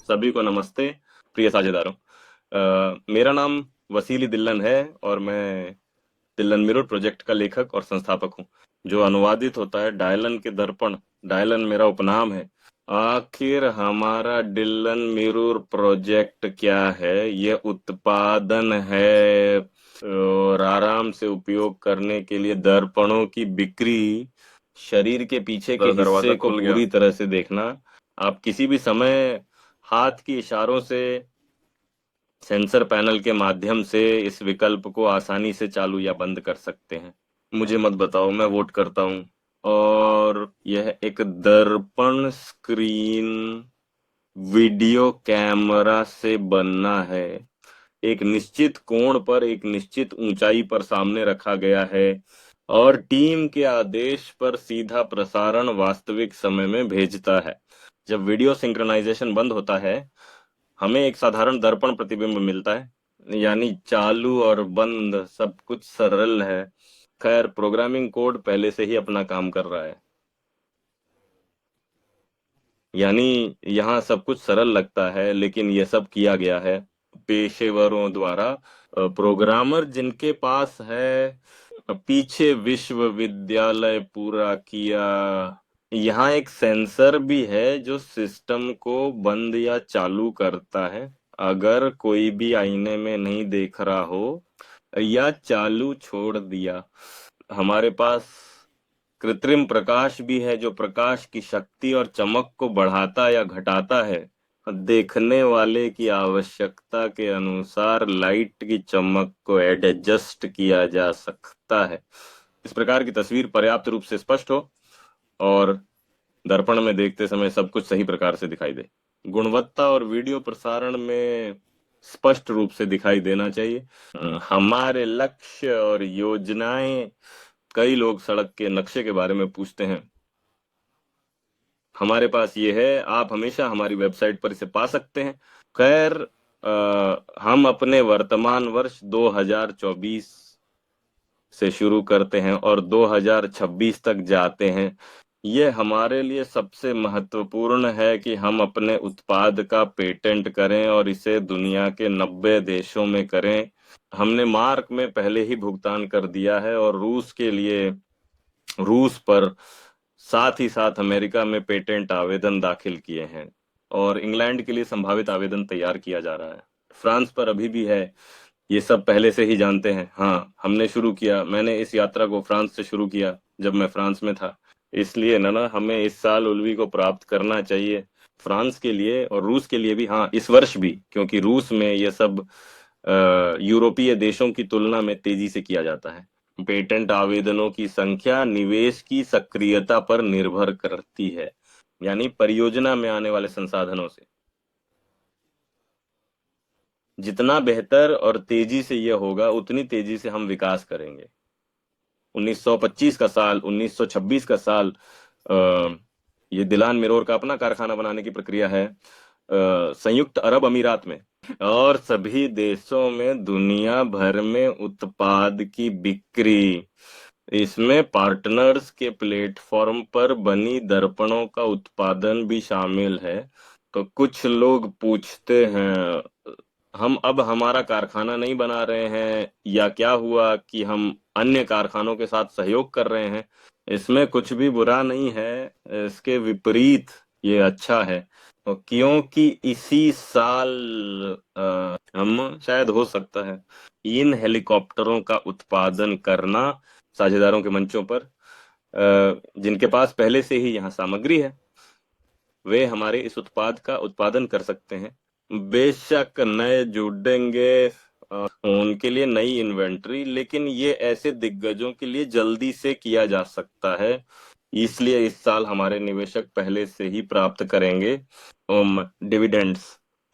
सभी को नमस्ते, प्रिय साझेदारों। मेरा नाम वसीली दिल्लन है और मैं दिल्लन मिरर प्रोजेक्ट का लेखक और संस्थापक हूँ, जो अनुवादित होता है डायलन के दर्पण। डायलन मेरा उपनाम है। आखिर हमारा डिल्लन मिरर प्रोजेक्ट क्या है? ये उत्पादन है और आराम से उपयोग करने के लिए दर्पणों की बिक्री। शरीर के पीछे के दरवाजा हिस्से को खुल गया। पूरी तरह से देखना। आप किसी भी समय हाथ की इशारों से सेंसर पैनल के माध्यम से इस विकल्प को आसानी से चालू या बंद कर सकते हैं। मुझे मत बताओ, मैं वोट करता हूँ। और यह एक दर्पण स्क्रीन वीडियो कैमरा से बनना है। एक निश्चित कोण पर, एक निश्चित ऊंचाई पर सामने रखा गया है और टीम के आदेश पर सीधा प्रसारण वास्तविक समय में भेजता है। जब वीडियो सिंक्रोनाइजेशन बंद होता है, हमें एक साधारण दर्पण प्रतिबिंब मिलता है, यानी चालू और बंद सब कुछ सरल है। खैर, प्रोग्रामिंग कोड पहले से ही अपना काम कर रहा है। यानी यहाँ सब कुछ सरल लगता है, लेकिन ये सब किया गया है पेशेवरों द्वारा। प्रोग्रामर जिनके पास है पीछे विश्वविद्यालय पूरा किया। यहाँ एक सेंसर भी है जो सिस्टम को बंद या चालू करता है अगर कोई भी आईने में नहीं देख रहा हो या चालू छोड़ दिया। हमारे पास कृत्रिम प्रकाश भी है जो प्रकाश की शक्ति और चमक को बढ़ाता या घटाता है। देखने वाले की आवश्यकता के अनुसार लाइट की चमक को एडजस्ट किया जा सकता है। इस प्रकार की तस्वीर पर्याप्त रूप से स्पष्ट हो और दर्पण में देखते समय सब कुछ सही प्रकार से दिखाई दे। गुणवत्ता और वीडियो प्रसारण में स्पष्ट रूप से दिखाई देना चाहिए। हमारे लक्ष्य और योजनाएं। कई लोग सड़क के नक्शे के बारे में पूछते हैं। हमारे पास ये है, आप हमेशा हमारी वेबसाइट पर इसे पा सकते हैं। खैर, हम अपने वर्तमान वर्ष 2024 से शुरू करते हैं और 2026 तक जाते हैं। ये हमारे लिए सबसे महत्वपूर्ण है कि हम अपने उत्पाद का पेटेंट करें और इसे दुनिया के 90 देशों में करें। हमने मार्क में पहले ही भुगतान कर दिया है और रूस के लिए रूस पर, साथ ही साथ अमेरिका में पेटेंट आवेदन दाखिल किए हैं और इंग्लैंड के लिए संभावित आवेदन तैयार किया जा रहा है। फ्रांस पर अभी भी है। ये सब पहले से ही जानते हैं। हाँ, हमने शुरू किया, मैंने इस यात्रा को फ्रांस से शुरू किया जब मैं फ्रांस में था। इसलिए ना हमें इस साल उल्वी को प्राप्त करना चाहिए, फ्रांस के लिए और रूस के लिए भी। हाँ, इस वर्ष भी, क्योंकि रूस में ये सब यूरोपीय देशों की तुलना में तेजी से किया जाता है। पेटेंट आवेदनों की संख्या निवेश की सक्रियता पर निर्भर करती है, यानी परियोजना में आने वाले संसाधनों से। जितना बेहतर और तेजी से यह होगा, उतनी तेजी से हम विकास करेंगे। 1925 का साल, 1926 का साल, ये दिलान मिरोर का अपना कारखाना बनाने की प्रक्रिया है संयुक्त अरब अमीरात में, और सभी देशों में दुनिया भर में उत्पाद की बिक्री। इसमें पार्टनर्स के प्लेटफॉर्म पर बनी दर्पणों का उत्पादन भी शामिल है। तो कुछ लोग पूछते हैं, हम अब हमारा कारखाना नहीं बना रहे हैं, या क्या हुआ कि हम अन्य कारखानों के साथ सहयोग कर रहे हैं? इसमें कुछ भी बुरा नहीं है, इसके विपरीत ये अच्छा है। तो क्योंकि इसी साल हम शायद, हो सकता है, इन हेलीकॉप्टरों का उत्पादन करना साझेदारों के मंचों पर, जिनके पास पहले से ही यहाँ सामग्री है, वे हमारे इस उत्पाद का उत्पादन कर सकते हैं। बेशक नए जुड़ेंगे, उनके लिए नई इन्वेंट्री, लेकिन ये ऐसे दिग्गजों के लिए जल्दी से किया जा सकता है। इसलिए इस साल हमारे निवेशक पहले से ही प्राप्त करेंगे डिविडेंड्स।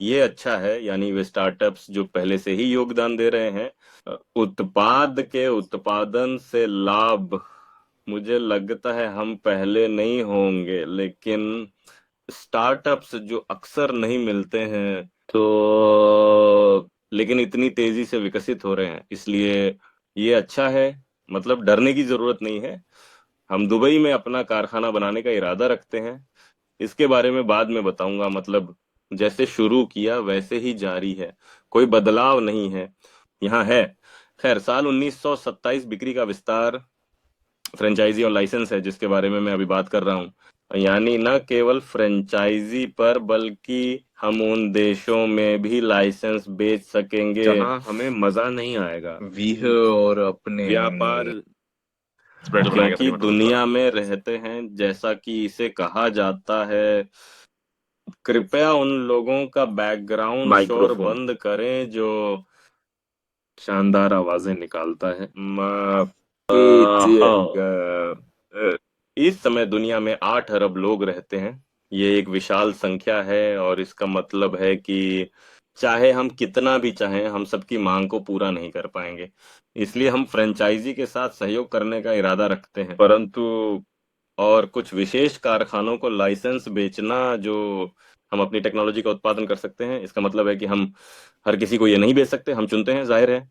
ये अच्छा है, यानी वे स्टार्टअप्स जो पहले से ही योगदान दे रहे हैं। उत्पाद के उत्पादन से लाभ, मुझे लगता है हम पहले नहीं होंगे, लेकिन स्टार्टअप्स जो अक्सर नहीं मिलते हैं, तो लेकिन इतनी तेजी से विकसित हो रहे हैं, इसलिए ये अच्छा है। मतलब डरने की जरूरत नहीं है। हम दुबई में अपना कारखाना बनाने का इरादा रखते हैं। इसके बारे में बाद में बताऊंगा। मतलब जैसे शुरू किया वैसे ही जारी है, कोई बदलाव नहीं है, यहाँ है। खैर, साल 1927 बिक्री का विस्तार, फ्रेंचाइजी और लाइसेंस है जिसके बारे में मैं अभी बात कर रहा हूँ। यानी न केवल फ्रेंचाइजी पर, बल्कि हम उन देशों में भी लाइसेंस बेच सकेंगे जहां हमें मजा नहीं आएगा, वीह और अपने व्यापार, स्प्रेड बनाएगा क्योंकि तभी मत थोड़ा। दुनिया में रहते हैं जैसा कि इसे कहा जाता है। कृपया उन लोगों का बैकग्राउंड शोर माइक्रोफोन बंद करें जो शानदार आवाजें निकालता है। माफ कीजिएगा। हाँ, इस समय दुनिया में 8 अरब लोग रहते हैं। ये एक विशाल संख्या है और इसका मतलब है कि चाहे हम कितना भी चाहें, हम सबकी मांग को पूरा नहीं कर पाएंगे। इसलिए हम फ्रेंचाइजी के साथ सहयोग करने का इरादा रखते हैं, परंतु और कुछ विशेष कारखानों को लाइसेंस बेचना जो हम अपनी टेक्नोलॉजी का उत्पादन कर सकते हैं। इसका मतलब है कि हम हर किसी को ये नहीं बेच सकते, हम चुनते हैं, जाहिर है,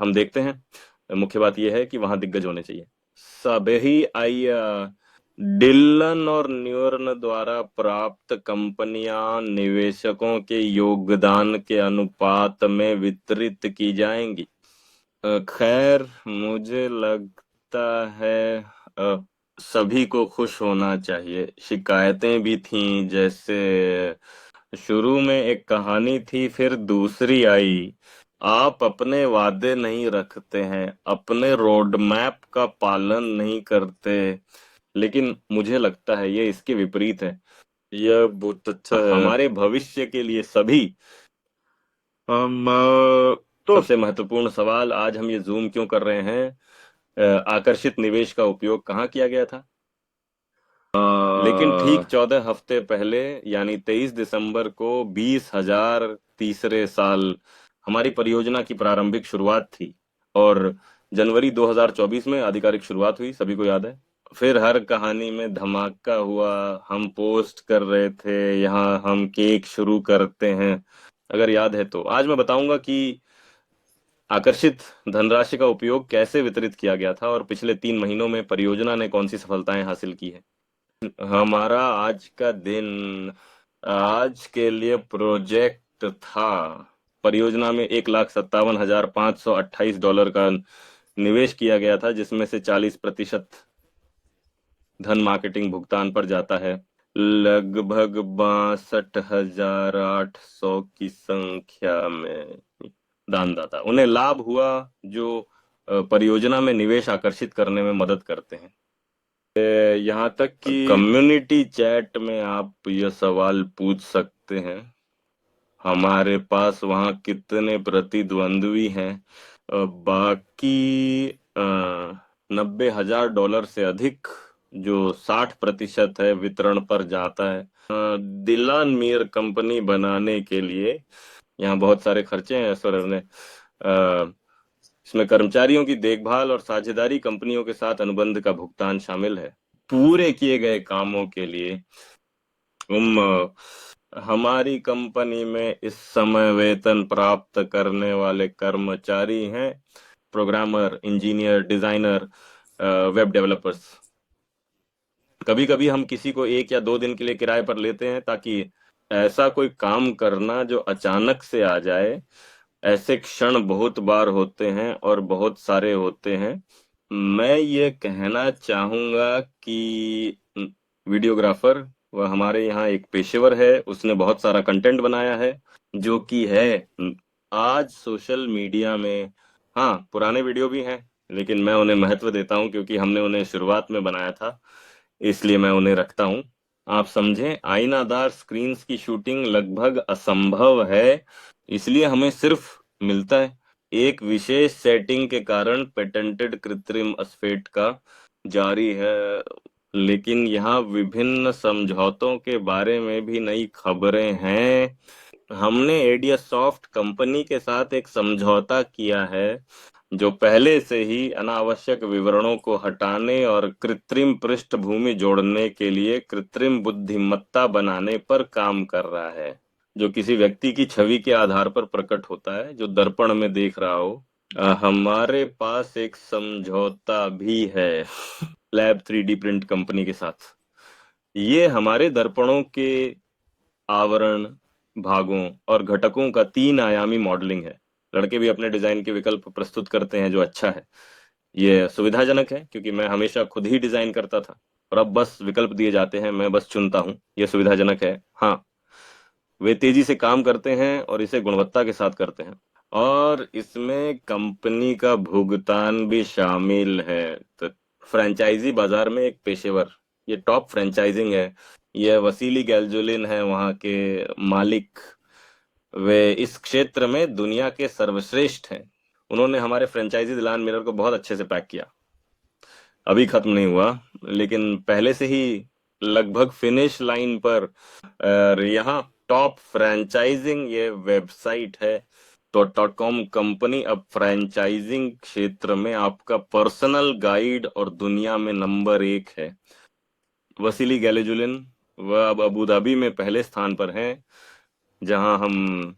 हम देखते हैं। मुख्य बात यह है कि वहां दिग्गज होने चाहिए। सभी आइया डिलन और न्यूर्न द्वारा प्राप्त कंपनियां निवेशकों के योगदान के अनुपात में वितरित की जाएंगी। खैर, मुझे लगता है सभी को खुश होना चाहिए। शिकायतें भी थीं, जैसे शुरू में एक कहानी थी, फिर दूसरी आई। आप अपने वादे नहीं रखते हैं, अपने रोड मैप का पालन नहीं करते। लेकिन मुझे लगता है ये इसके विपरीत है। यह बहुत अच्छा है। हमारे भविष्य के लिए सभी। हम तो सबसे महत्वपूर्ण सवाल, आज हम ये जूम क्यों कर रहे हैं? आकर्षित निवेश का उपयोग कहाँ किया गया था? लेकिन ठीक 14 हफ्ते पहले, यानी 23 दिसंबर को, 20,000 तीसरे साल हमारी परियोजना की प्रारंभिक शुरुआत थी, और जनवरी 2024 में आधिकारिक शुरुआत हुई, सभी को याद है। फिर हर कहानी में धमाका हुआ। हम पोस्ट कर रहे थे, यहाँ हम केक शुरू करते हैं, अगर याद है तो। आज मैं बताऊंगा कि आकर्षित धनराशि का उपयोग कैसे वितरित किया गया था और पिछले 3 महीनों में परियोजना ने कौन सी सफलताएं हासिल की है। हमारा आज का दिन, आज के लिए प्रोजेक्ट था, परियोजना में $1,57,528 का निवेश किया गया था, जिसमें से 40% धन मार्केटिंग भुगतान पर जाता है। लगभग 62,800 की संख्या में दानदाता, उन्हें लाभ हुआ जो परियोजना में निवेश आकर्षित करने में मदद करते हैं। यहाँ तक कि कम्युनिटी चैट में आप यह सवाल पूछ सकते हैं, हमारे पास वहाँ कितने प्रतिद्वंद्वी हैं? बाकी $90,000 से अधिक, जो 60% है, वितरण पर जाता है। दिलान मीर कंपनी बनाने के लिए यहाँ बहुत सारे खर्चे हैं ऐश्वर्य ने। इसमें कर्मचारियों की देखभाल और साझेदारी कंपनियों के साथ अनुबंध का भुगतान शामिल है। पूरे किए गए कामों के लिए तुम हमारी कंपनी में इस समय वेतन प्राप्त करने वाले कर्मचारी हैं programmer, engineer, designer, web developers. कभी कभी हम किसी को 1 या 2 दिन के लिए किराए पर लेते हैं, ताकि ऐसा कोई काम करना जो अचानक से आ जाए। ऐसे क्षण बहुत बार होते हैं और बहुत सारे होते हैं। मैं ये कहना चाहूंगा कि वीडियोग्राफर, वह हमारे यहाँ एक पेशेवर है, उसने बहुत सारा कंटेंट बनाया है जो कि है आज सोशल मीडिया में। हाँ, पुराने वीडियो भी हैं, लेकिन मैं उन्हें महत्व देता हूँ क्योंकि हमने उन्हें शुरुआत में बनाया था, इसलिए मैं उन्हें रखता हूँ। आप समझें, आईनादार स्क्रीन्स की शूटिंग लगभग असंभव है, इसलिए हमें सिर्फ मिलता है। एक विशेष सेटिंग के कारण पेटेंटेड कृत्रिम अस्फेट का जारी है। लेकिन यहाँ विभिन्न समझौतों के बारे में भी नई खबरें हैं। हमने एडिया सॉफ्ट कंपनी के साथ एक समझौता किया है, जो पहले से ही अनावश्यक विवरणों को हटाने और कृत्रिम पृष्ठभूमि जोड़ने के लिए कृत्रिम बुद्धिमत्ता बनाने पर काम कर रहा है, जो किसी व्यक्ति की छवि के आधार पर प्रकट होता है, जो दर्पण में देख रहा हो। हमारे पास एक समझौता भी है लैब 3D प्रिंट कंपनी के साथ। ये हमारे दर्पणों के आवरण, भागों और घटकों का 3 आयामी मॉडलिंग है। लड़के भी अपने डिजाइन के विकल्प प्रस्तुत करते हैं, जो अच्छा है। ये सुविधाजनक है क्योंकि मैं हमेशा खुद ही डिजाइन करता था और अब बस विकल्प दिए जाते हैं, मैं बस चुनता हूँ। ये सुविधाजनक है। हाँ, वे तेजी से काम करते हैं और इसे गुणवत्ता के साथ करते हैं। और इसमें कंपनी का भुगतान भी शामिल है। तो फ्रेंचाइजी बाजार में एक पेशेवर, ये टॉप फ्रेंचाइजिंग है। ये वसीली गैल्जुलिन है वहाँ के मालिक। वे इस क्षेत्र में दुनिया के सर्वश्रेष्ठ हैं। उन्होंने हमारे फ्रेंचाइजी दिलान मिरर को बहुत अच्छे से पैक किया। अभी खत्म नहीं हुआ, लेकिन पहले से ही लगभग फिनिश लाइन पर। और यहाँ टॉप फ्रेंचाइजिंग ये वेबसाइट है .com कंपनी अब फ्रेंचाइजिंग क्षेत्र में आपका पर्सनल गाइड और दुनिया में नंबर 1 है। वसीली गैलेजुलिन वह अब अबू धाबी में पहले स्थान पर हैं, जहां हम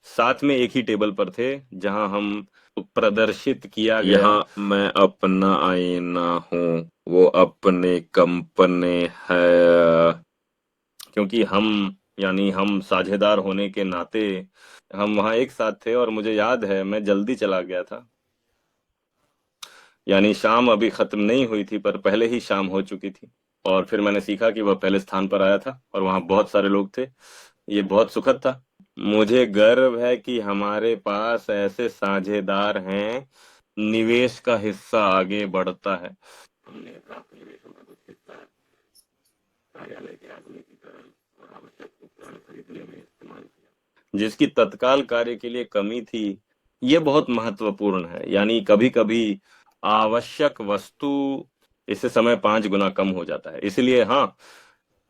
साथ में एक ही टेबल पर थे, जहां हम प्रदर्शित किया गया। यहाँ मैं अपना आईना हूँ, वो अपने कंपनी है। क्योंकि हम, यानी हम साझेदार होने के नाते हम वहां एक साथ थे। और मुझे याद है मैं जल्दी चला गया था, यानी शाम अभी खत्म नहीं हुई थी पर पहले ही शाम हो चुकी थी। और फिर मैंने सीखा कि वह पहले स्थान पर आया था और वहां बहुत सारे लोग थे। ये बहुत सुखद था। मुझे गर्व है कि हमारे पास ऐसे साझेदार हैं। निवेश का हिस्सा आगे बढ़ता है। हमने प्राप्त निवेशों का कुछ हिस्सा कार्यालय के आदमी की तरह और आवश्यक उपकरण खरीदने में इस्तेमाल किया, जिसकी तत्काल कार्य के लिए कमी थी। ये बहुत महत्वपूर्ण है, यानी कभी कभी आवश्यक वस्तु, इससे समय 5 गुना कम हो जाता है। इसलिए हाँ,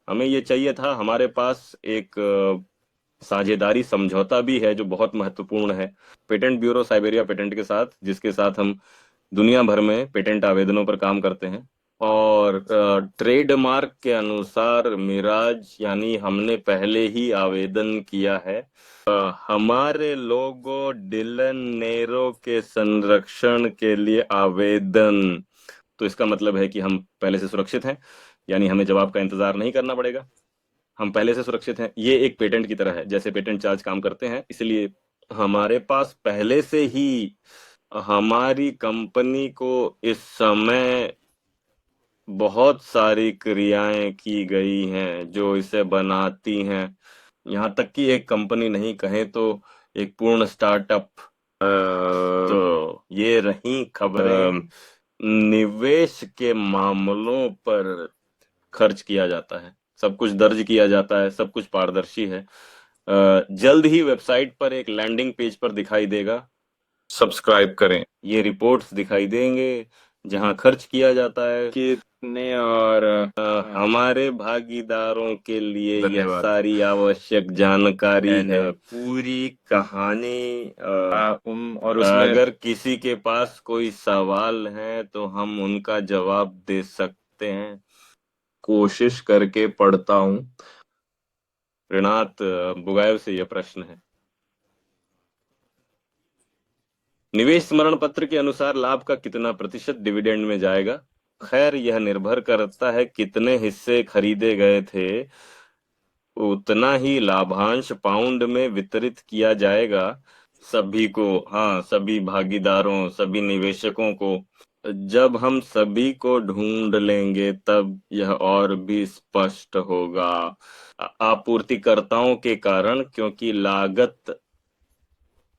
हमें ये चाहिए था। हमारे पास एक साझेदारी समझौता भी है जो बहुत महत्वपूर्ण है पेटेंट ब्यूरो साइबेरिया पेटेंट के साथ, जिसके साथ हम दुनिया भर में पेटेंट आवेदनों पर काम करते हैं। और ट्रेडमार्क के अनुसार मिराज, यानी हमने पहले ही आवेदन किया है। हमारे लोगो डिलन नेरो के संरक्षण के लिए आवेदन। तो इसका मतलब है कि हम पहले से सुरक्षित हैं, यानी हमें जवाब का इंतजार नहीं करना पड़ेगा। हम पहले से सुरक्षित हैं। ये एक पेटेंट की तरह है, जैसे पेटेंट चार्ज काम करते हैं। इसलिए हमारे पास पहले से ही हमारी कंपनी को इस समय बहुत सारी क्रियाएं की गई हैं जो इसे बनाती हैं। यहाँ तक कि एक कंपनी नहीं कहें तो एक पूर्ण स्टार्टअप। तो ये रही खबरें। निवेश के मामलों पर खर्च किया जाता है, सब कुछ दर्ज किया जाता है, सब कुछ पारदर्शी है। जल्द ही वेबसाइट पर एक लैंडिंग पेज पर दिखाई देगा। सब्सक्राइब करें। ये रिपोर्ट्स दिखाई देंगे जहां खर्च किया जाता है। कितने और हमारे भागीदारों के लिए यह धन्यवाद। सारी आवश्यक जानकारी And, है, पूरी कहानी। और उसमें अगर किसी के पास कोई सवाल है तो हम उनका जवाब दे सकते हैं। कोशिश करके पढ़ता हूँ। ऋणात बुगाएव से यह प्रश्न है। निवेश स्मरण पत्र के अनुसार लाभ का कितना प्रतिशत डिविडेंड में जाएगा? खैर, यह निर्भर करता है कितने हिस्से खरीदे गए थे। उतना ही लाभांश पाउंड में वितरित किया जाएगा सभी को। हाँ, सभी भागीदारों, सभी निवेशकों को। जब हम सभी को ढूंढ लेंगे तब यह और भी स्पष्ट होगा। आपूर्तिकर्ताओं के कारण, क्योंकि लागत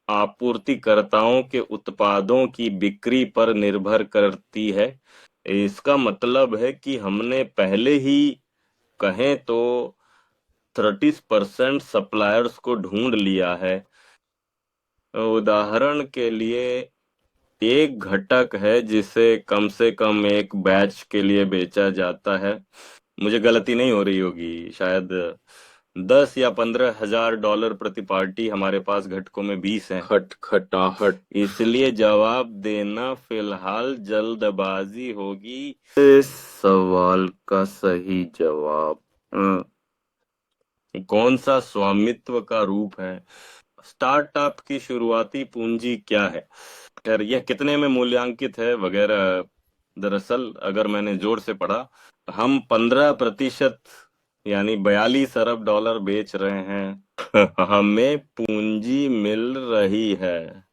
आपूर्तिकर्ताओं के उत्पादों की बिक्री पर निर्भर करती है। इसका मतलब है कि हमने पहले ही कहें तो 30% सप्लायर्स को ढूंढ लिया है। उदाहरण के लिए, एक घटक है जिसे कम से कम एक बैच के लिए बेचा जाता है। मुझे गलती नहीं हो रही होगी, शायद 10 या 15 हजार डॉलर प्रति पार्टी। हमारे पास घटकों में 20 हैं। खटखटाहट। इसलिए जवाब देना फिलहाल जल्दबाजी होगी। इस सवाल का सही जवाब कौन सा स्वामित्व का रूप है? स्टार्टअप की शुरुआती पूंजी क्या है? खैर, यह कितने में मूल्यांकित है वगैरह। दरअसल अगर मैंने जोर से पढ़ा, हम 15% यानी 42 अरब डॉलर बेच रहे हैं। हमें पूंजी मिल रही है।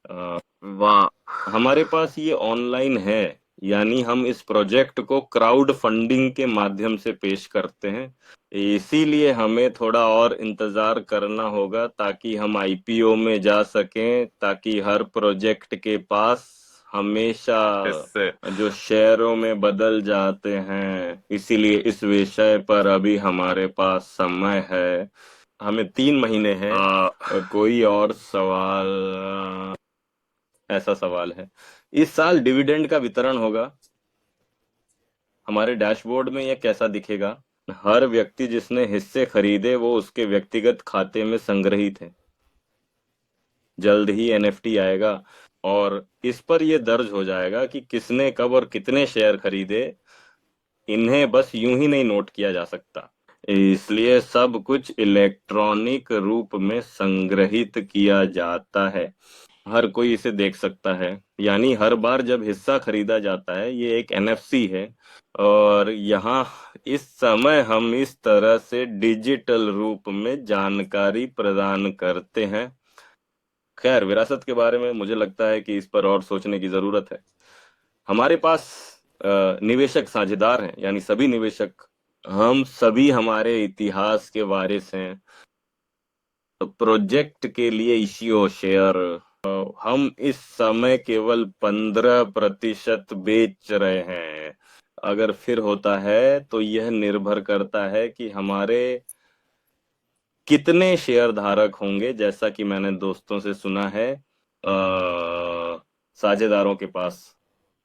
वाह। हमारे पास ये ऑनलाइन है, यानी हम इस प्रोजेक्ट को क्राउड फंडिंग के माध्यम से पेश करते हैं। इसीलिए हमें थोड़ा और इंतजार करना होगा ताकि हम आईपीओ में जा सकें, ताकि हर प्रोजेक्ट के पास हमेशा इससे जो शेयरों में बदल जाते हैं। इसीलिए इस विषय पर अभी हमारे पास समय है, हमें 3 महीने हैं। आ, कोई और सवाल? ऐसा सवाल है, इस साल डिविडेंड का वितरण होगा, हमारे डैशबोर्ड में यह कैसा दिखेगा? हर व्यक्ति जिसने हिस्से खरीदे वो उसके व्यक्तिगत खाते में संग्रहित है। जल्द ही एनएफटी आएगा और इस पर यह दर्ज हो जाएगा कि किसने कब और कितने शेयर खरीदे। इन्हें बस यूं ही नहीं नोट किया जा सकता, इसलिए सब कुछ इलेक्ट्रॉनिक रूप में संग्रहित किया जाता है। हर कोई इसे देख सकता है, यानी हर बार जब हिस्सा खरीदा जाता है ये एक एनएफसी है। और यहाँ इस समय हम इस तरह से डिजिटल रूप में जानकारी प्रदान करते हैं। खैर, विरासत के बारे में मुझे लगता है कि इस पर और सोचने की जरूरत है। हमारे पास निवेशक साझेदार हैं, यानी सभी निवेशक, हम सभी हमारे इतिहास के वारिस हैं। प्रोजेक्ट के लिए इश्यू शेयर हम इस समय केवल 15% बेच रहे हैं। अगर फिर होता है तो यह निर्भर करता है कि हमारे कितने शेयर धारक होंगे। जैसा कि मैंने दोस्तों से सुना है, साझेदारों के पास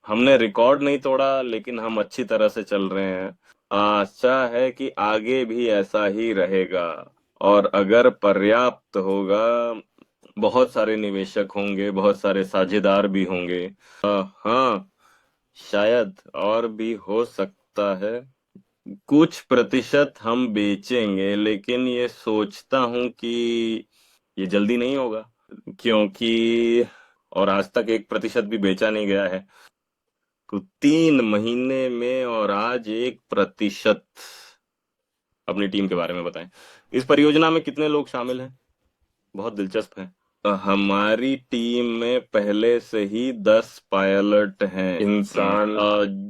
हमने रिकॉर्ड नहीं तोड़ा, लेकिन हम अच्छी तरह से चल रहे हैं। आशा है कि आगे भी ऐसा ही रहेगा, और अगर पर्याप्त होगा, बहुत सारे निवेशक होंगे, बहुत सारे साझेदार भी होंगे। हाँ, शायद और भी हो सकता है। कुछ प्रतिशत हम बेचेंगे, लेकिन ये सोचता हूं कि ये जल्दी नहीं होगा, क्योंकि और आज तक 1% भी बेचा नहीं गया है। तो 3 महीने में और आज 1%। अपनी टीम के बारे में बताएं, इस परियोजना में कितने लोग शामिल हैं? बहुत दिलचस्प है। हमारी टीम में पहले से ही 10 पायलट हैं, इंसान।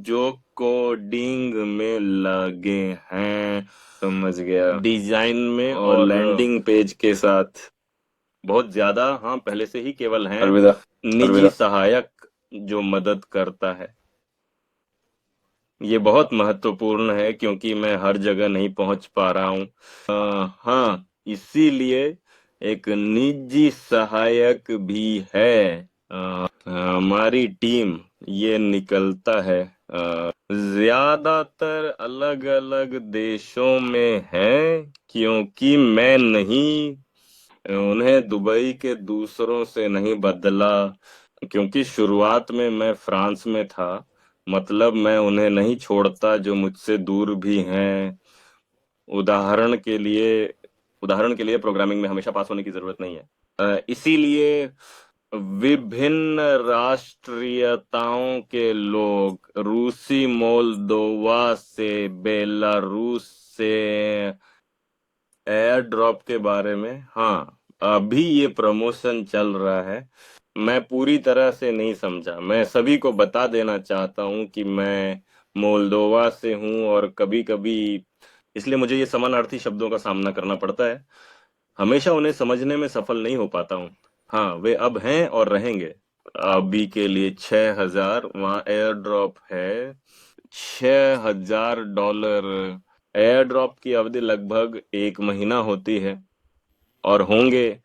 जो कोडिंग में लगे हैं, समझ गया। डिजाइन में और और लैंडिंग पेज के साथ। बहुत ज्यादा, हाँ, पहले से ही केवल हैं अलविदा। निजी अलविदा। सहायक जो मदद करता है। ये बहुत महत्वपूर्ण है क्योंकि मैं हर जगह नहीं पहुंच पा रहा हूँ। हाँ, इसीलिए एक निजी सहायक भी है। हमारी टीम ये निकलता है, ज्यादातर अलग अलग देशों में है, क्योंकि मैं नहीं उन्हें दुबई के दूसरों से नहीं बदला, क्योंकि शुरुआत में मैं फ्रांस में था। मतलब मैं उन्हें नहीं छोड़ता जो मुझसे दूर भी हैं। उदाहरण के लिए उदाहरण के लिए प्रोग्रामिंग में हमेशा पास होने की जरूरत नहीं है। इसीलिए विभिन्न राष्ट्रीयताओं के लोग, रूसी मोल्दोवा से, बेलारूस से, एयर ड्रॉप के बारे में, हाँ, अभी ये प्रमोशन चल रहा है। मैं पूरी तरह से नहीं समझा। मैं सभी को बता देना चाहता हूँ कि मैं मोल्दोवा से हूँ, और कभी कभी इसलिए मुझे ये समानार्थी शब्दों का सामना करना पड़ता है। हमेशा उन्हें समझने में सफल नहीं हो पाता हूँ। हाँ, वे अब हैं और रहेंगे। अभी के लिए 6,000 वहाँ एयर ड्रॉप है। $6,000। एयर ड्रॉप की अवधि लगभग 1 महीना होती है, और होंगे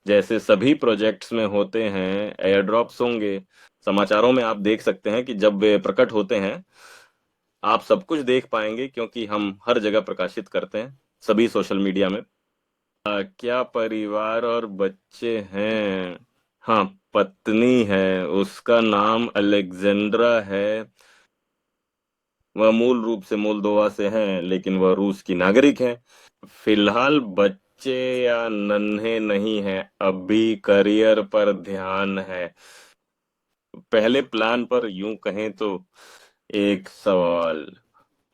जैसे सभी प्रोजेक्ट्स में होते हैं, एयर ड्रॉप्स होंगे। समाचारों में आप देख सकते हैं कि जब वे प्रकट होते हैं आप सब कुछ देख पाएंगे, क्योंकि हम हर जगह प्रकाशित करते हैं, सभी सोशल मीडिया में। क्या परिवार और बच्चे हैं? हाँ, पत्नी है, उसका नाम अलेक्जेंड्रा है। वह मूल रूप से मोल्दोवा से है, लेकिन वह रूस की नागरिक है। फिलहाल बच्चे या नन्हे नहीं हैं, अभी करियर पर ध्यान है। पहले प्लान पर यूं कहें तो एक सवाल,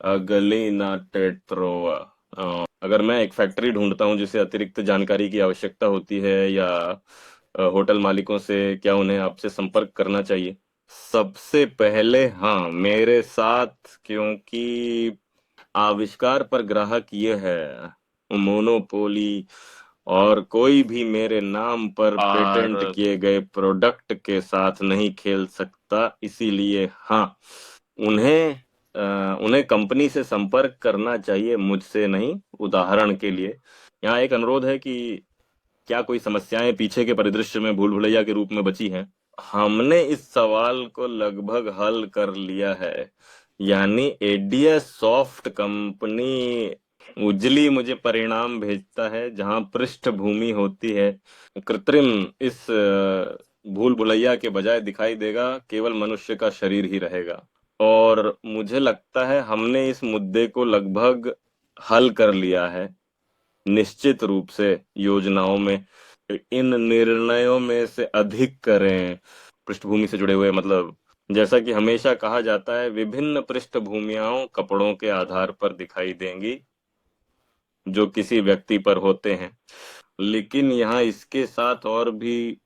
अगली ना टेट्रोवा। अगर मैं एक फैक्ट्री ढूंढता हूँ जिसे अतिरिक्त जानकारी की आवश्यकता होती है, या होटल मालिकों से क्या उन्हें आपसे संपर्क करना चाहिए? सबसे पहले हाँ, मेरे साथ, क्योंकि आविष्कार पर ग्राहक ये है, मोनोपोली, और कोई भी मेरे नाम पर पेटेंट किए गए प्रोडक्ट के साथ नहीं खेल सकता। इसीलिए हाँ, उन्हें उन्हें कंपनी से संपर्क करना चाहिए, मुझसे नहीं। उदाहरण के लिए यहाँ एक अनुरोध है कि क्या कोई समस्याएं पीछे के परिदृश्य में भूल भुलैया के रूप में बची हैं? हमने इस सवाल को लगभग हल कर लिया है। यानी एडीएस सॉफ्ट कंपनी उजली मुझे परिणाम भेजता है जहां पृष्ठभूमि होती है कृत्रिम। इस भूल भुलैया के बजाय दिखाई देगा केवल मनुष्य का शरीर ही रहेगा। और मुझे लगता है हमने इस मुद्दे को लगभग हल कर लिया है। निश्चित रूप से योजनाओं में इन निर्णयों में से अधिक करें। पृष्ठभूमि से जुड़े हुए मतलब, जैसा कि हमेशा कहा जाता है, विभिन्न पृष्ठभूमियाओं कपड़ों के आधार पर दिखाई देंगी जो किसी व्यक्ति पर होते हैं। लेकिन यहाँ इसके साथ और भी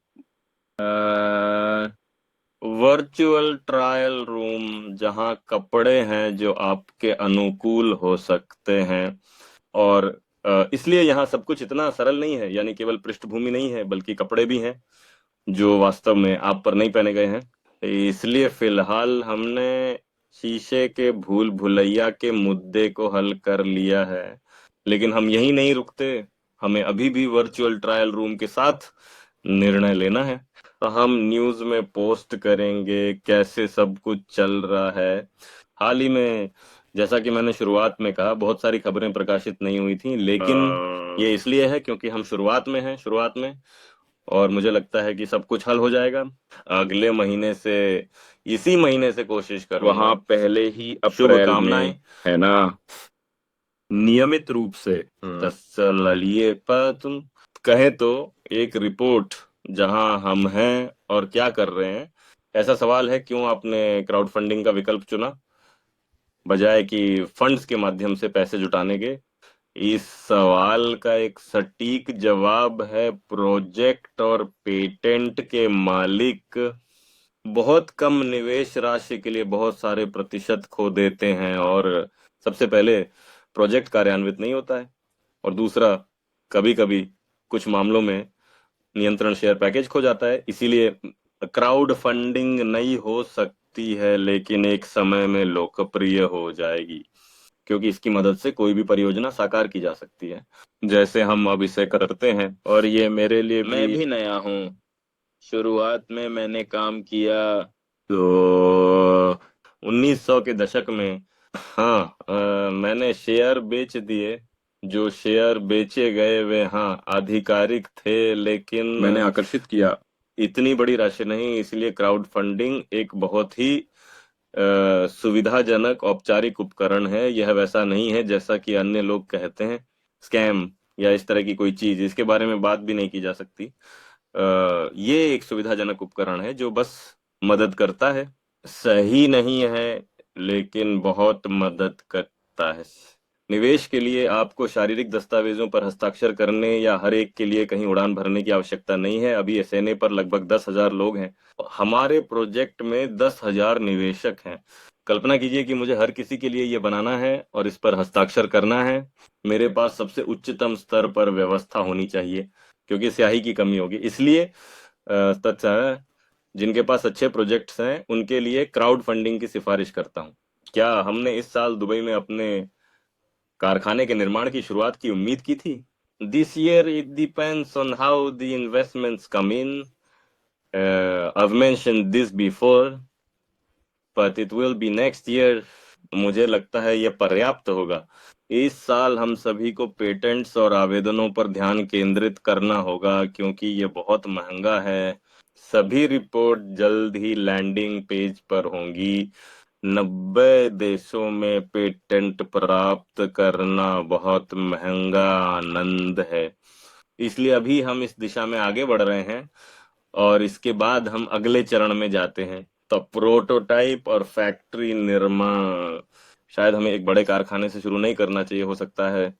वर्चुअल ट्रायल रूम, जहाँ कपड़े हैं जो आपके अनुकूल हो सकते हैं। और इसलिए यहाँ सब कुछ इतना सरल नहीं है, यानी केवल पृष्ठभूमि नहीं है बल्कि कपड़े भी हैं जो वास्तव में आप पर नहीं पहने गए हैं। इसलिए फिलहाल हमने शीशे के भूल भुलैया के मुद्दे को हल कर लिया है। लेकिन हम यही नहीं रुकते, हमें अभी भी वर्चुअल ट्रायल रूम के साथ निर्णय लेना है। तो हम न्यूज में पोस्ट करेंगे कैसे सब कुछ चल रहा है। हाल ही में, जैसा कि मैंने शुरुआत में कहा, बहुत सारी खबरें प्रकाशित नहीं हुई थी, लेकिन ये इसलिए है क्योंकि हम शुरुआत में हैं, शुरुआत में। और मुझे लगता है कि सब कुछ हल हो जाएगा। अगले महीने से, इसी महीने से कोशिश करूंगा। वहां पहले ही अप्रैल में शुभकामनाएं। है ना। नियमित रूप से तसल्लिए पर तुम कहे तो एक रिपोर्ट जहां हम हैं और क्या कर रहे हैं। ऐसा सवाल है, क्यों आपने क्राउड फंडिंग का विकल्प चुना बजाय कि फंड्स के माध्यम से पैसे जुटाने के? इस सवाल का एक सटीक जवाब है, प्रोजेक्ट और पेटेंट के मालिक बहुत कम निवेश राशि के लिए बहुत सारे प्रतिशत खो देते हैं। और सबसे पहले, प्रोजेक्ट कार्यान्वित नहीं होता है, और दूसरा, कभी कभी कुछ मामलों में नियंत्रण शेयर पैकेज खो जाता है। इसीलिए क्राउड फंडिंग नहीं हो सकती है, लेकिन एक समय में लोकप्रिय हो जाएगी, क्योंकि इसकी मदद से कोई भी परियोजना साकार की जा सकती है, जैसे हम अब इसे करते हैं। और ये मेरे लिए मैं भी भी नया हूँ, शुरुआत में मैंने काम किया। तो 1900 के दशक में, हाँ, मैंने शेयर बेच दिए। जो शेयर बेचे गए वे हाँ आधिकारिक थे, लेकिन मैंने आकर्षित किया। इतनी बड़ी राशि नहीं। इसलिए क्राउड फंडिंग एक बहुत ही सुविधाजनक औपचारिक उपकरण है। यह वैसा नहीं है जैसा कि अन्य लोग कहते हैं, स्कैम या इस तरह की कोई चीज, इसके बारे में बात भी नहीं की जा सकती। ये एक सुविधाजनक उपकरण है जो बस मदद करता है। सही नहीं है, लेकिन बहुत मदद करता है। निवेश के लिए आपको शारीरिक दस्तावेजों पर हस्ताक्षर करने या हर एक के लिए कहीं उड़ान भरने की आवश्यकता नहीं है। अभी एसएनए पर लगभग 10,000 लोग हैं। हमारे प्रोजेक्ट में 10,000 निवेशक हैं। कल्पना कीजिए कि मुझे हर किसी के लिए ये बनाना है और इस पर हस्ताक्षर करना है। मेरे पास सबसे उच्चतम स्तर पर व्यवस्था होनी चाहिए, क्योंकि स्याही की कमी होगी। इसलिए तत्व जिनके पास अच्छे प्रोजेक्ट्स हैं उनके लिए क्राउड फंडिंग की सिफारिश करता हूँ। क्या हमने इस साल दुबई में अपने कारखाने के निर्माण की शुरुआत की उम्मीद की थी? This year it depends on how the investments come in. I've mentioned this before, but it will be next year. मुझे लगता है यह पर्याप्त होगा। इस साल हम सभी को पेटेंट्स और आवेदनों पर ध्यान केंद्रित करना होगा, क्योंकि ये बहुत महंगा है। सभी रिपोर्ट जल्द ही लैंडिंग पेज पर होंगी। 90 देशों में पेटेंट प्राप्त करना बहुत महंगा आनंद है। इसलिए अभी हम इस दिशा में आगे बढ़ रहे हैं, और इसके बाद हम अगले चरण में जाते हैं, तो प्रोटोटाइप और फैक्ट्री निर्माण। शायद हमें एक बड़े कारखाने से शुरू नहीं करना चाहिए, हो सकता है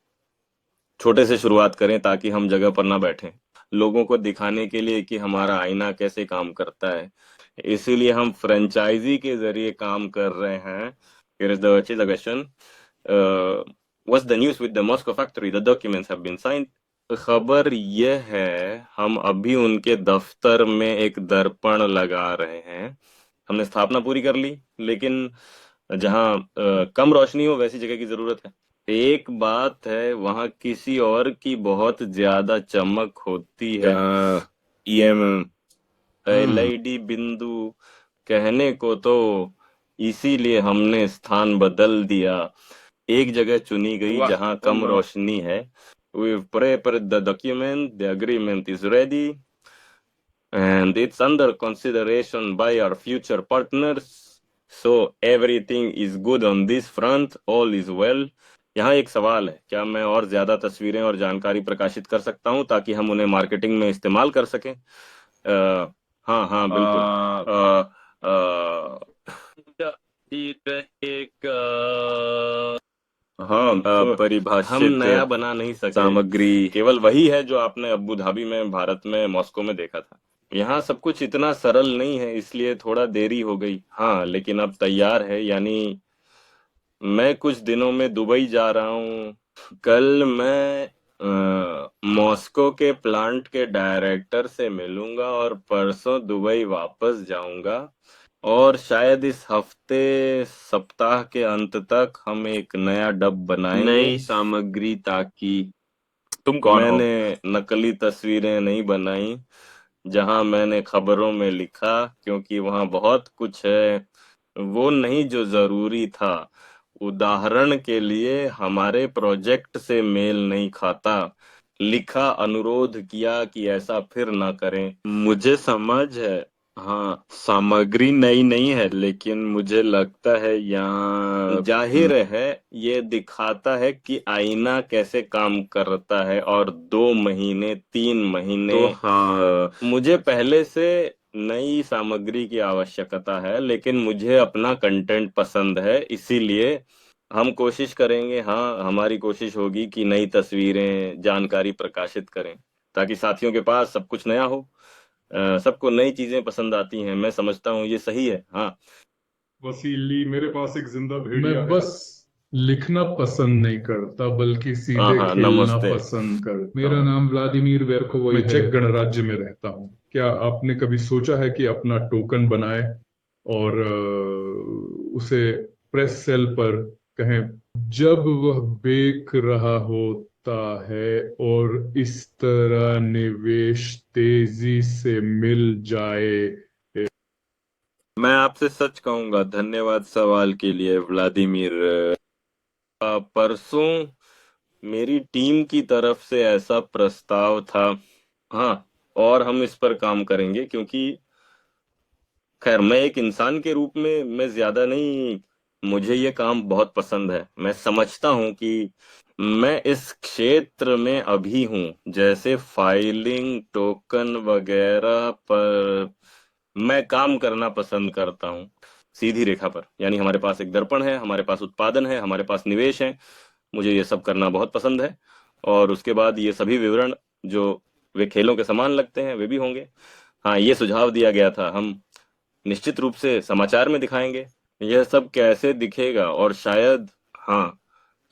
छोटे से शुरुआत करें ताकि हम जगह पर ना बैठें, लोगों को दिखाने के लिए कि हमारा आईना कैसे काम करता है। इसीलिए हम फ्रेंचाइजी के जरिए काम कर रहे हैं। Here is the Chila question. What's the news with the Moscow factory? The documents have been signed. खबर यह है, हम अभी उनके दफ्तर में एक दर्पण लगा रहे हैं। हमने स्थापना पूरी कर ली, लेकिन जहां कम रोशनी हो वैसी जगह की जरूरत है। एक बात है, वहां किसी और की बहुत ज्यादा चमक होती है। EM एलईडी बिंदु कहने को तो, इसीलिए हमने स्थान बदल दिया। एक जगह चुनी गई वाह जहां कम वाह रोशनी है। We've prepared the document, the agreement is ready, and it's under consideration by our future partners. So everything is good on this front, all is well. यहाँ एक सवाल है, क्या मैं और ज्यादा तस्वीरें और जानकारी प्रकाशित कर सकता हूँ ताकि हम उन्हें मार्केटिंग में इस्तेमाल कर सकें? हाँ हाँ बिल्कुल। हाँ, हम परिभाषित नया बना नहीं सके। सामग्री केवल वही है जो आपने अबू धाबी में, भारत में, मॉस्को में देखा था। यहाँ सब कुछ इतना सरल नहीं है, इसलिए थोड़ा देरी हो गई। हाँ, लेकिन अब तैयार है। यानी मैं कुछ दिनों में दुबई जा रहा हूँ। कल मैं मॉस्को के प्लांट के डायरेक्टर से मिलूंगा और परसों दुबई वापस जाऊंगा। और शायद इस हफ्ते, सप्ताह के अंत तक हम एक नया डब बनाएंगे। नई सामग्री, ताकि तुम कौन हो? मैंने नकली तस्वीरें नहीं बनाई जहां मैंने खबरों में लिखा, क्योंकि वहां बहुत कुछ है वो नहीं जो जरूरी था। उदाहरण के लिए, हमारे प्रोजेक्ट से मेल नहीं खाता। लिखा, अनुरोध किया कि ऐसा फिर ना करें। मुझे समझ है। हाँ, सामग्री नई नहीं है, लेकिन मुझे लगता है यहाँ जाहिर है, ये दिखाता है कि आईना कैसे काम करता है। और 2 महीने, 3 महीने, तो हाँ, मुझे पहले से नई सामग्री की आवश्यकता है, लेकिन मुझे अपना कंटेंट पसंद है। इसीलिए हम कोशिश करेंगे, हाँ हमारी कोशिश होगी कि नई तस्वीरें, जानकारी प्रकाशित करें ताकि साथियों के पास सब कुछ नया हो। सबको नई चीजें पसंद आती हैं, मैं समझता हूँ ये सही है। हाँ, वसीली, मेरे पास एक जिंदा भेड़िया मैं है। बस लिखना पसंद नहीं करता, बल्कि हाँ सीधे हाँ, खेलना नमस्ते। पसंद करता मेरा हूँ। नाम व्लादिमीर वेरकोवोई मैं है। चेक गणराज्य में रहता हूँ। क्या आपने कभी सोचा है कि अपना टोकन बनाए और उसे प्रेस सेल पर कहें? जब वह बेक रहा होता है और इस तरह निवेश तेजी से मिल जाए। मैं आपसे सच कहूंगा। धन्यवाद सवाल के लिए व्लादिमीर। परसों मेरी टीम की तरफ से ऐसा प्रस्ताव था। हाँ, और हम इस पर काम करेंगे, क्योंकि खैर, मैं एक इंसान के रूप में मैं ज्यादा नहीं, मुझे ये काम बहुत पसंद है। मैं समझता हूँ कि मैं इस क्षेत्र में अभी हूँ, जैसे फाइलिंग, टोकन वगैरह पर मैं काम करना पसंद करता हूँ। सीधी रेखा पर, यानी हमारे पास एक दर्पण है, हमारे पास उत्पादन है, हमारे पास निवेश है। मुझे ये सब करना बहुत पसंद है। और उसके बाद ये सभी विवरण जो वे खेलों के समान लगते हैं वे भी होंगे। हाँ, ये सुझाव दिया गया था, हम निश्चित रूप से समाचार में दिखाएंगे। यह सब कैसे दिखेगा, और शायद, हाँ,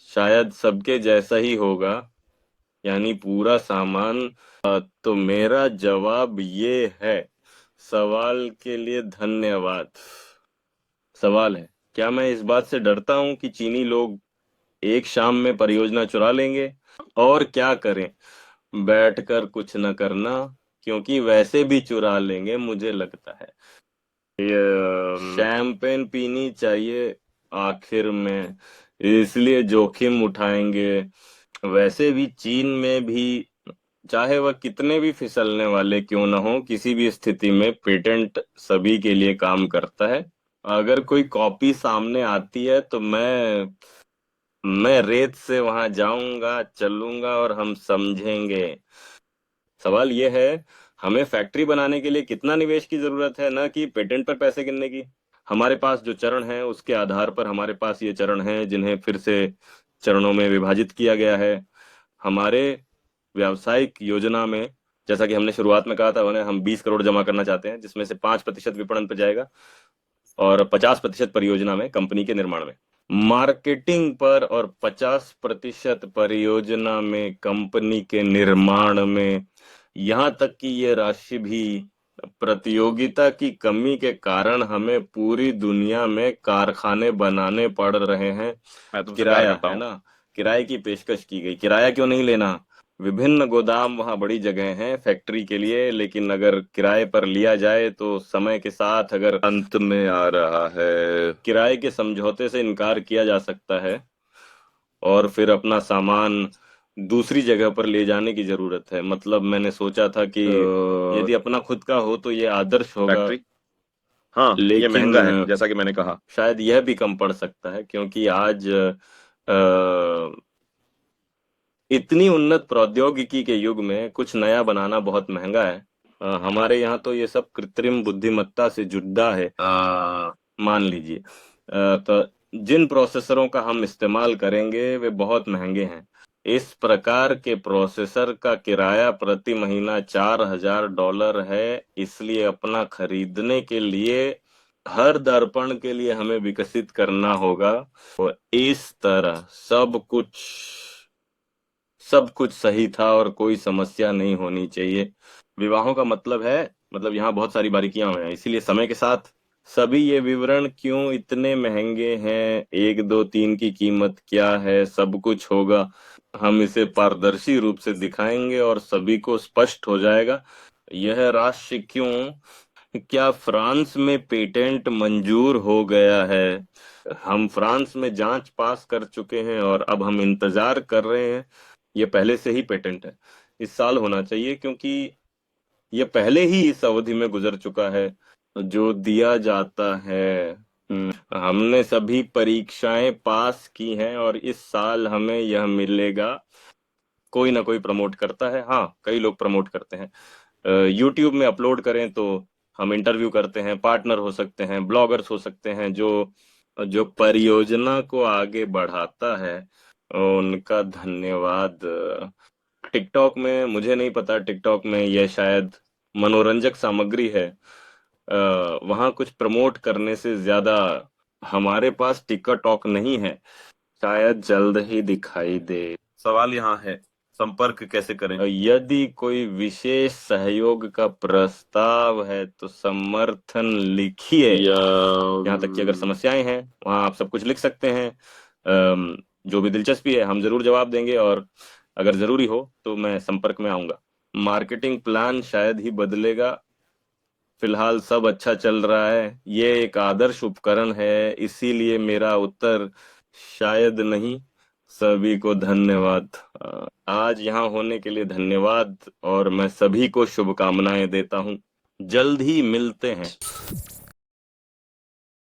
शायद सबके जैसा ही होगा, यानी पूरा सामान। तो मेरा जवाब ये है। सवाल के लिए धन्यवाद। सवाल है, क्या मैं इस बात से डरता हूं कि चीनी लोग एक शाम में परियोजना चुरा लेंगे? और क्या करें, बैठकर कुछ न करना, क्योंकि वैसे भी चुरा लेंगे मुझे लगता है। शैंपेन पीनी चाहिए आखिर में, इसलिए जोखिम उठाएंगे। वैसे भी चीन में भी, चाहे वह कितने भी फिसलने वाले क्यों न हो, किसी भी स्थिति में पेटेंट सभी के लिए काम करता है। अगर कोई कॉपी सामने आती है तो मैं रेत से वहां जाऊंगा, चलूंगा और हम समझेंगे। सवाल यह है, हमें फैक्ट्री बनाने के लिए कितना निवेश की जरूरत है, न कि पेटेंट पर पैसे गिनने की। हमारे पास जो चरण हैं उसके आधार पर हमारे पास ये चरण हैं जिन्हें फिर से चरणों में विभाजित किया गया है। हमारे व्यावसायिक योजना में, जैसा कि हमने शुरुआत में कहा था, उन्हें हम 20 करोड़ जमा करना चाहते हैं, जिसमें से 5% विपणन पर जाएगा और 50% परियोजना में, कंपनी के निर्माण में। मार्केटिंग पर और 50% परियोजना में, कंपनी के निर्माण में। यहाँ तक कि ये राशि भी प्रतियोगिता की कमी के कारण हमें पूरी दुनिया में कारखाने बनाने पड़ रहे हैं। मैं तुमसे प्यार किराया करता है हूँ। ना, किराए की पेशकश की गई। किराया क्यों नहीं लेना? विभिन्न गोदाम वहां बड़ी जगह हैं फैक्ट्री के लिए, लेकिन अगर किराए पर लिया जाए तो समय के साथ अगर अंत में आ रहा है। किराए के समझौते से इनकार किया जा सकता है और फिर अपना सामान दूसरी जगह पर ले जाने की जरूरत है। मतलब मैंने सोचा था कि तो यदि अपना खुद का हो तो ये आदर्श होगा, फैक्ट्री, हाँ ये लेकिन महंगा है जैसा कि मैंने कहा। शायद यह भी कम पड़ सकता है, क्योंकि आज इतनी उन्नत प्रौद्योगिकी के युग में कुछ नया बनाना बहुत महंगा है। हमारे यहाँ तो ये सब कृत्रिम बुद्धिमत्ता से जुड़ा है। मान लीजिए तो जिन प्रोसेसरों का हम इस्तेमाल करेंगे वे बहुत महंगे हैं। इस प्रकार के प्रोसेसर का किराया प्रति महीना $4000 है। इसलिए अपना खरीदने के लिए हर दर्पण के लिए हमें विकसित करना होगा। और इस तरह सब कुछ सही था और कोई समस्या नहीं होनी चाहिए। विवाहों का मतलब है, मतलब यहाँ बहुत सारी बारीकियां हैं, इसीलिए समय के साथ सभी ये विवरण क्यों इतने महंगे हैं, 1 2 3 की कीमत क्या है, सब कुछ होगा। हम इसे पारदर्शी रूप से दिखाएंगे और सभी को स्पष्ट हो जाएगा। यह राशि क्यों, क्या फ्रांस में पेटेंट मंजूर हो गया है? हम फ्रांस में जांच पास कर चुके हैं और अब हम इंतजार कर रहे हैं। ये पहले से ही पेटेंट है, इस साल होना चाहिए, क्योंकि ये पहले ही इस अवधि में गुजर चुका है जो दिया जाता है। हमने सभी परीक्षाएं पास की हैं और इस साल हमें यह मिलेगा। कोई ना कोई प्रमोट करता है, हाँ कई लोग प्रमोट करते हैं। यूट्यूब में अपलोड करें तो हम इंटरव्यू करते हैं, पार्टनर हो सकते हैं, ब्लॉगर्स हो सकते हैं। जो जो परियोजना को आगे बढ़ाता है उनका धन्यवाद। टिकटॉक में, मुझे नहीं पता, टिकटॉक में यह शायद मनोरंजक सामग्री है। वहां कुछ प्रमोट करने से ज्यादा हमारे पास टिकटॉक नहीं है, शायद जल्द ही दिखाई दे। सवाल यहाँ है, संपर्क कैसे करें? यदि कोई विशेष सहयोग का प्रस्ताव है तो समर्थन लिखिए। यहाँ तक कि अगर समस्याएं हैं वहाँ आप सब कुछ लिख सकते हैं। जो भी दिलचस्पी है हम जरूर जवाब देंगे और अगर जरूरी हो तो मैं संपर्क में आऊंगा। मार्केटिंग प्लान शायद ही बदलेगा, फिलहाल सब अच्छा चल रहा है। ये एक आदर्श उपकरण है, इसीलिए मेरा उत्तर शायद नहीं। सभी को धन्यवाद। आज यहाँ होने के लिए धन्यवाद और मैं सभी को शुभकामनाएं देता हूँ। जल्द ही मिलते हैं।